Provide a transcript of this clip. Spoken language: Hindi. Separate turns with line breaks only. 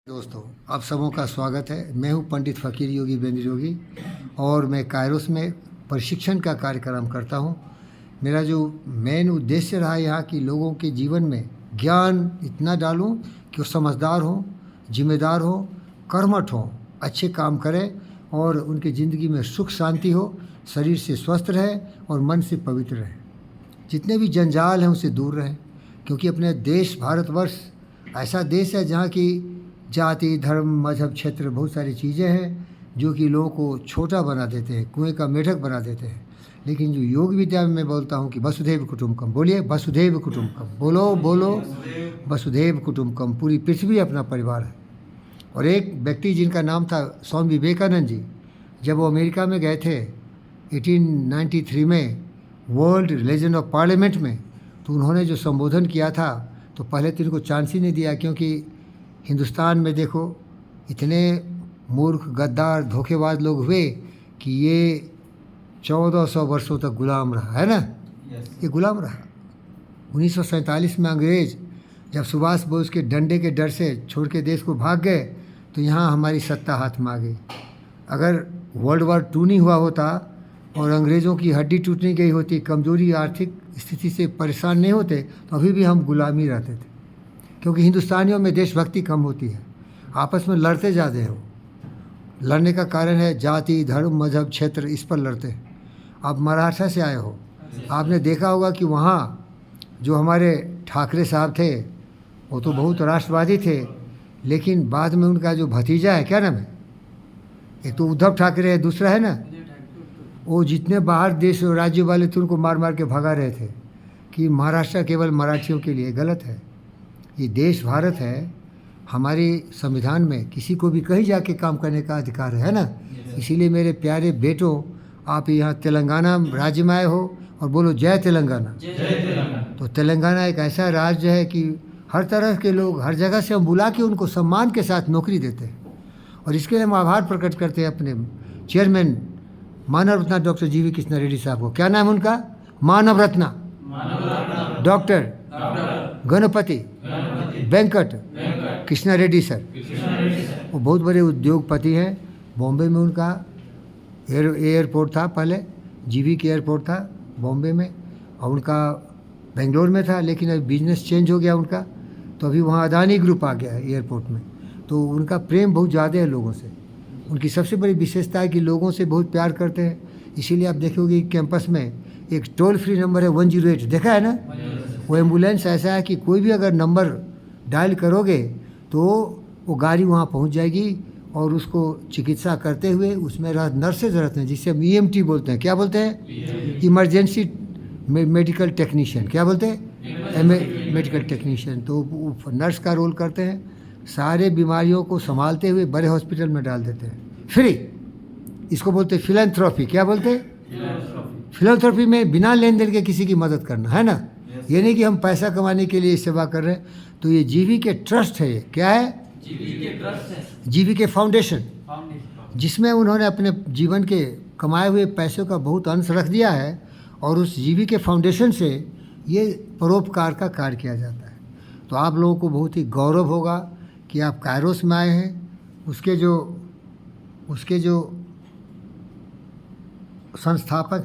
दोस्तों, आप सबों का स्वागत है। मैं हूं पंडित फ़कीर योगी बेंद्र योगी और मैं कायरोस में प्रशिक्षण का कार्यक्रम करता हूं। मेरा जो मेन उद्देश्य रहा यहाँ कि लोगों के जीवन में ज्ञान इतना डालूं कि वो समझदार हों, जिम्मेदार हों, कर्मठ हों, अच्छे काम करें और उनकी ज़िंदगी में सुख शांति हो, शरीर से स्वस्थ रहे और मन से पवित्र रहे। जितने भी जंजाल हैं उनसे दूर रहें, क्योंकि अपने देश भारतवर्ष ऐसा देश है जहाँ की जाति, धर्म, मजहब, क्षेत्र बहुत सारी चीज़ें हैं जो कि लोगों को छोटा बना देते हैं, कुएं का मेढक बना देते हैं। लेकिन जो योग विद्या में मैं बोलता हूँ कि वसुधैव कुटुम्बकम, बोलिए वसुधैव कुटुम्बकम, बोलो बोलो वसुधैव कुटुम्बकम। पूरी पृथ्वी अपना परिवार है। और एक व्यक्ति जिनका नाम था स्वामी विवेकानंद जी, जब वो अमेरिका में गए थे 1893 में वर्ल्ड रिलीजन ऑफ पार्लियामेंट में, तो उन्होंने जो संबोधन किया था तो पहले तो इनको चांस ही नहीं दिया, क्योंकि हिंदुस्तान में देखो इतने मूर्ख, गद्दार, धोखेबाज लोग हुए कि ये 1400 वर्षों तक गुलाम रहा है ना। ये गुलाम रहा। 1947 में अंग्रेज़ जब सुभाष बोस के डंडे के डर से छोड़ के देश को भाग गए तो यहाँ हमारी सत्ता हाथ में आ गई। अगर वर्ल्ड वार 2 नहीं हुआ होता और अंग्रेज़ों की हड्डी टूटने गई होती, कमज़ोरी आर्थिक स्थिति से परेशान नहीं होते, तो अभी भी हम गुलामी रहते थे। क्योंकि हिंदुस्तानियों में देशभक्ति कम होती है, आपस में लड़ते ज़्यादा हैं। वो लड़ने का कारण है जाति, धर्म, मजहब, क्षेत्र, इस पर लड़ते हैं। आप महाराष्ट्र से आए हो, आपने देखा होगा कि वहाँ जो हमारे ठाकरे साहब थे वो तो बहुत राष्ट्रवादी थे, लेकिन बाद में उनका जो भतीजा है, क्या नाम है, एक तो उद्धव ठाकरे है, दूसरा है ना, वो जितने बाहर देश और राज्य वाले थे उनको मार मार के भगा रहे थे कि महाराष्ट्र केवल मराठियों के लिए। गलत है। ये देश भारत है। हमारे संविधान में किसी को भी कहीं जाके काम करने का अधिकार है ना। इसीलिए मेरे प्यारे बेटों, आप यहाँ तेलंगाना राज्य में आए हो और बोलो जय तेलंगाना। तो तेलंगाना एक ऐसा राज्य है कि हर तरह के लोग, हर जगह से हम बुला के उनको सम्मान के साथ नौकरी देते हैं। और इसके लिए हम आभार प्रकट करते हैं अपने chairman Manav Ratna doctor G V Krishna Reddy साहब को। क्या नाम है उनका? Manav Ratna doctor Ganapati Venkat Krishna Reddy sir. वो बहुत बड़े उद्योगपति हैं। बॉम्बे में उनका एयरपोर्ट था, पहले जीवी के एयरपोर्ट था बॉम्बे में, और उनका बेंगलोर में था, लेकिन अभी बिजनेस चेंज हो गया उनका, तो अभी वहाँ अदानी ग्रुप आ गया है एयरपोर्ट में। तो उनका प्रेम बहुत ज़्यादा है लोगों से। उनकी सबसे बड़ी विशेषता है कि लोगों से बहुत प्यार करते हैं। इसीलिए आप देखोगे कैंपस में एक टोल फ्री नंबर है 108, देखा है ना। वो एम्बुलेंस ऐसा है कि कोई भी अगर नंबर डायल करोगे तो वो गाड़ी वहाँ पहुँच जाएगी और उसको चिकित्सा करते हुए उसमें नर्सेज रहते हैं, जिसे हम EMT बोलते हैं। क्या बोलते हैं? Emergency medical technician. क्या बोलते हैं? Medical technician. तो वो नर्स का रोल करते हैं। सारे बीमारियों को संभालते हुए बड़े हॉस्पिटल में डाल देते हैं फ्री। इसको बोलते हैं फिलैंथ्रोपी। क्या बोलते हैं? फिलैंथ्रोपी में बिना लेन देन के किसी की मदद करना, है ना। ये नहीं कि हम पैसा कमाने के लिए सेवा कर रहे हैं। तो ये जीवी के ट्रस्ट है। ये क्या है? जीवी के फाउंडेशन, जिसमें उन्होंने अपने जीवन के कमाए हुए पैसों का बहुत अंश रख दिया है, और उस जीवी के फाउंडेशन से ये परोपकार का कार्य किया जाता है। तो आप लोगों को बहुत ही गौरव होगा कि आप कायरोस में आए हैं। उसके जो संस्थापक